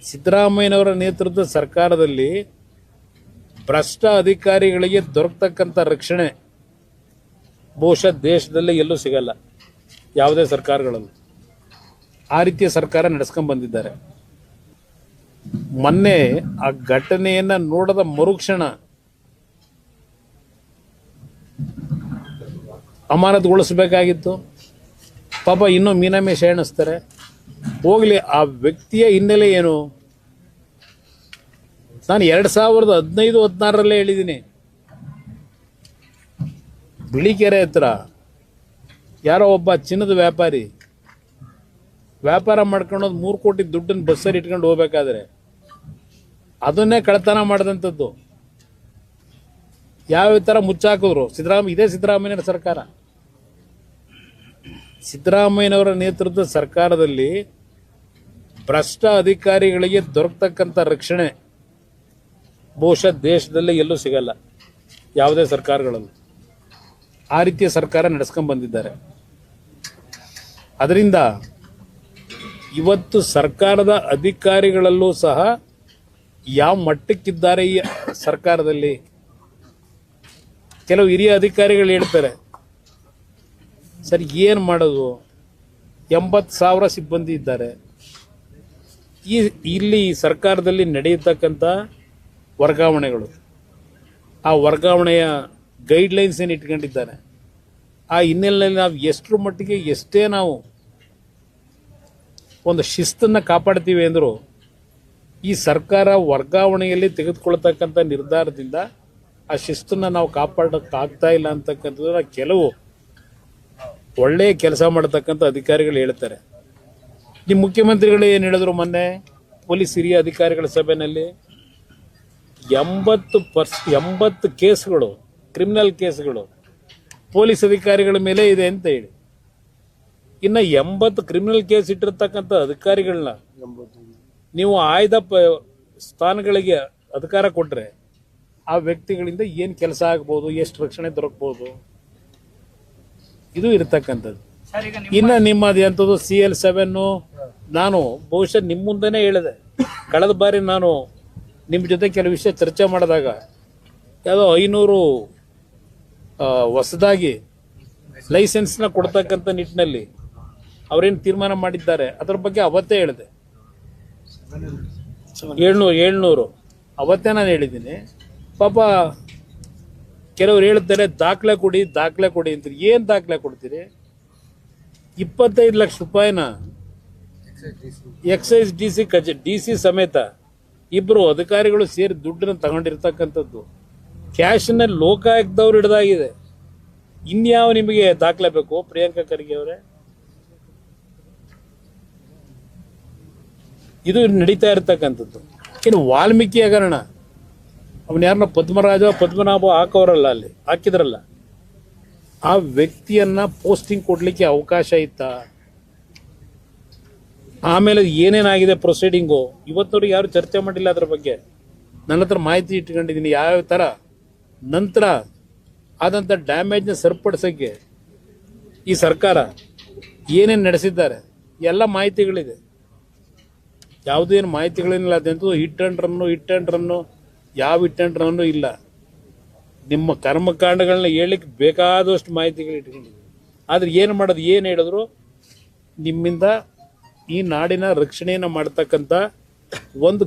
ಸಿದ್ದರಾಮಯ್ಯನವರ ನೇತೃತ್ವದ ಸರ್ಕಾರದಲ್ಲಿ ಭ್ರಷ್ಟ ಅಧಿಕಾರಿಗಳಿಗೆ ದೊರಕತಕ್ಕಂಥ ರಕ್ಷಣೆ ಬಹುಶಃ ದೇಶದಲ್ಲೇ ಎಲ್ಲೂ ಸಿಗಲ್ಲ, ಯಾವುದೇ ಸರ್ಕಾರಗಳಲ್ಲೂ ಆ ರೀತಿಯ ಸರ್ಕಾರ ನಡೆಸ್ಕೊಂಡು ಬಂದಿದ್ದಾರೆ. ಮೊನ್ನೆ ಆ ಘಟನೆಯನ್ನ ನೋಡದ ಮರುಕ್ಷಣ ಅಮಾನತುಗೊಳಿಸಬೇಕಾಗಿತ್ತು. ಪಾಪ ಇನ್ನೂ ಮೀನಾಮೇಷ ಎಣಿಸ್ತಾರೆ. ಹೋಗ್ಲಿ, ಆ ವ್ಯಕ್ತಿಯ ಹಿನ್ನೆಲೆ ಏನು? ನಾನು 2015-16 ಹೇಳಿದ್ದೀನಿ, ಬಿಳಿಕೆರೆ ಹತ್ರ ಯಾರೋ ಒಬ್ಬ ಚಿನ್ನದ ವ್ಯಾಪಾರ ಮಾಡ್ಕೊಂಡು 3 ಕೋಟಿ ದುಡ್ಡನ್ನು ಬಸ್ಸಲ್ಲಿ ಇಟ್ಕೊಂಡು ಹೋಗ್ಬೇಕಾದ್ರೆ ಅದನ್ನೇ ಕಳ್ಳತನ ಮಾಡಿದಂಥದ್ದು. ಯಾವ ಥರ ಮುಚ್ಚಾಕಿದ್ರು ಇದೇ ಸಿದ್ದರಾಮಯ್ಯನ ಸರ್ಕಾರ. ಸಿದ್ದರಾಮಯ್ಯನವರ ನೇತೃತ್ವದ ಸರ್ಕಾರದಲ್ಲಿ ಭ್ರಷ್ಟ ಅಧಿಕಾರಿಗಳಿಗೆ ದೊರಕತಕ್ಕಂಥ ರಕ್ಷಣೆ ಬಹುಶಃ ದೇಶದಲ್ಲೇ ಎಲ್ಲೂ ಸಿಗಲ್ಲ, ಯಾವುದೇ ಸರ್ಕಾರಗಳಲ್ಲೂ ಆ ರೀತಿಯ ಸರ್ಕಾರ ನಡೆಸ್ಕೊಂಡು ಬಂದಿದ್ದಾರೆ. ಅದರಿಂದ ಇವತ್ತು ಸರ್ಕಾರದ ಅಧಿಕಾರಿಗಳಲ್ಲೂ ಸಹ ಯಾವ ಮಟ್ಟಕ್ಕಿದ್ದಾರೆ ಈ ಸರ್ಕಾರದಲ್ಲಿ. ಕೆಲವು ಹಿರಿಯ ಅಧಿಕಾರಿಗಳು ಹೇಳ್ತಾರೆ, ಸರ್ ಏನು ಮಾಡೋದು, 80,000 ಸಿಬ್ಬಂದಿ ಇದ್ದಾರೆ. ಇಲ್ಲಿ ಸರ್ಕಾರದಲ್ಲಿ ನಡೆಯತಕ್ಕಂಥ ವರ್ಗಾವಣೆಗಳು, ಆ ವರ್ಗಾವಣೆಯ ಗೈಡ್ಲೈನ್ಸ್ ಏನು ಇಟ್ಕೊಂಡಿದ್ದಾರೆ, ಆ ಹಿನ್ನೆಲೆಯಲ್ಲಿ ನಾವು ಎಷ್ಟರ ಮಟ್ಟಿಗೆ ಎಷ್ಟೇ ನಾವು ಒಂದು ಶಿಸ್ತನ್ನು ಕಾಪಾಡ್ತೀವಿ ಅಂದರೂ ಈ ಸರ್ಕಾರ ವರ್ಗಾವಣೆಯಲ್ಲಿ ತೆಗೆದುಕೊಳ್ತಕ್ಕಂಥ ನಿರ್ಧಾರದಿಂದ ಆ ಶಿಸ್ತನ್ನು ನಾವು ಕಾಪಾಡೋಕ್ಕಾಗ್ತಾ ಇಲ್ಲ ಅಂತಕ್ಕಂಥದ್ದು ಕೆಲವು ಒಳ್ಳೆಯ ಕೆಲಸ ಮಾಡತಕ್ಕಂಥ ಅಧಿಕಾರಿಗಳು ಹೇಳ್ತಾರೆ. ನಿಮ್ಮ ಮುಖ್ಯಮಂತ್ರಿಗಳು ಏನು ಹೇಳಿದ್ರು ಮೊನ್ನೆ ಪೊಲೀಸ್ ಹಿರಿಯ ಅಧಿಕಾರಿಗಳ ಸಭೆಯಲ್ಲಿ, 80 ಕೇಸ್ಗಳು, ಕ್ರಿಮಿನಲ್ ಕೇಸ್ಗಳು ಪೊಲೀಸ್ ಅಧಿಕಾರಿಗಳ ಮೇಲೆ ಇದೆ ಅಂತ ಹೇಳಿ, ಇನ್ನು 80 ಕ್ರಿಮಿನಲ್ ಕೇಸ್ ಇಟ್ಟಿರ್ತಕ್ಕಂಥ ಅಧಿಕಾರಿಗಳನ್ನ ನೀವು ಆಯ್ದ ಸ್ಥಾನಗಳಿಗೆ ಅಧಿಕಾರ ಕೊಟ್ಟರೆ ಆ ವ್ಯಕ್ತಿಗಳಿಂದ ಏನು ಕೆಲಸ ಆಗ್ಬೋದು, ಎಷ್ಟು ರಕ್ಷಣೆ ದೊರಕಬಹುದು, ಇದು ಇರತಕ್ಕಂಥದ್ದು. ಇನ್ನು ನಿಮ್ಮದು ಎಂಥದ್ದು CL7 ನಾನು ಬಹುಶಃ ನಿಮ್ಮ ಮುಂದೆನೇ ಹೇಳಿದೆ. ಕಳೆದ ಬಾರಿ ನಾನು ನಿಮ್ಮ ಜೊತೆ ಕೆಲವು ವಿಷಯ ಚರ್ಚೆ ಮಾಡಿದಾಗ ಯಾವುದೋ 500 ಹೊಸದಾಗಿ ಲೈಸೆನ್ಸ್ನ ಕೊಡ್ತಕ್ಕಂಥ ನಿಟ್ಟಿನಲ್ಲಿ ಅವರೇನು ತೀರ್ಮಾನ ಮಾಡಿದ್ದಾರೆ ಅದರ ಬಗ್ಗೆ ಅವತ್ತೇ ಹೇಳಿದೆ. 700 ಅವತ್ತೇ ನಾನು ಹೇಳಿದ್ದೀನಿ. ಪಾಪ ಕೆಲವರು ಹೇಳ್ತಾರೆ ದಾಖಲೆ ಕೊಡಿ ಅಂತ. ಏನು ದಾಖಲೆ ಕೊಡ್ತೀರಿ? 25 ಲಕ್ಷ ರೂಪಾಯಿನ ಎಕ್ಸೈಸ್ DC ಸಮೇತ ಇಬ್ರು ಅಧಿಕಾರಿಗಳು ಸೇರಿ ದುಡ್ಡನ್ನು ತಗೊಂಡಿರ್ತಕ್ಕಂಥದ್ದು ಕ್ಯಾಶ್ನ ಲೋಕಾಯುಕ್ತದವ್ರು ಹಿಡಿದಾಗಿದೆ. ಇನ್ಯಾವ ನಿಮಗೆ ದಾಖಲೆ ಬೇಕು ಪ್ರಿಯಾಂಕಾ ಖರ್ಗೆ ಅವರೇ? ಇದು ನಡೀತಾ ಇರತಕ್ಕಂಥದ್ದು. ಇನ್ನು ವಾಲ್ಮೀಕಿ ಹಗರಣ, ಅವನು ಯಾರನ್ನ ಪದ್ಮನಾಭ ಹಾಕೋರಲ್ಲ, ಅಲ್ಲಿ ಹಾಕಿದ್ರಲ್ಲ, ಆ ವ್ಯಕ್ತಿಯನ್ನ ಪೋಸ್ಟಿಂಗ್ ಕೊಡ್ಲಿಕ್ಕೆ ಅವಕಾಶ ಇತ್ತ? ಆಮೇಲೆ ಏನೇನಾಗಿದೆ ಪ್ರೊಸೀಡಿಂಗು ಇವತ್ತವ್ರಿಗೆ ಯಾರು ಚರ್ಚೆ ಮಾಡಿಲ್ಲ ಅದ್ರ ಬಗ್ಗೆ. ನನ್ನ ಹತ್ರ ಮಾಹಿತಿ ಇಟ್ಕೊಂಡಿದ್ದೀನಿ ಯಾವ ಥರ ನಂತರ ಆದಂಥ ಡ್ಯಾಮೇಜ್ನ ಸರಿಪಡಿಸೋಕ್ಕೆ ಈ ಸರ್ಕಾರ ಏನೇನು ನಡೆಸಿದ್ದಾರೆ ಎಲ್ಲ ಮಾಹಿತಿಗಳಿದೆ. ಯಾವುದೇನು ಮಾಹಿತಿಗಳೇನಿಲ್ಲ, ಅದಂತೂ ಹಿಟ್ ಆ್ಯಂಡ್ ರನ್ನು ಯಾವ ಹಿಟ್ ಆ್ಯಂಡ್ ರನ್ನು ಇಲ್ಲ. ನಿಮ್ಮ ಕರ್ಮಕಾಂಡಗಳನ್ನ ಹೇಳಲಿಕ್ಕೆ ಬೇಕಾದಷ್ಟು ಮಾಹಿತಿಗಳು ಇಟ್ಕೊಂಡಿದ್ದೀವಿ. ಆದರೆ ಏನು ಮಾಡೋದು, ಏನು ಹೇಳಿದ್ರು ನಿಮ್ಮಿಂದ ಈ ನಾಡಿನ ರಕ್ಷಣೆಯನ್ನು ಮಾಡ್ತಕ್ಕಂಥ ಒಂದು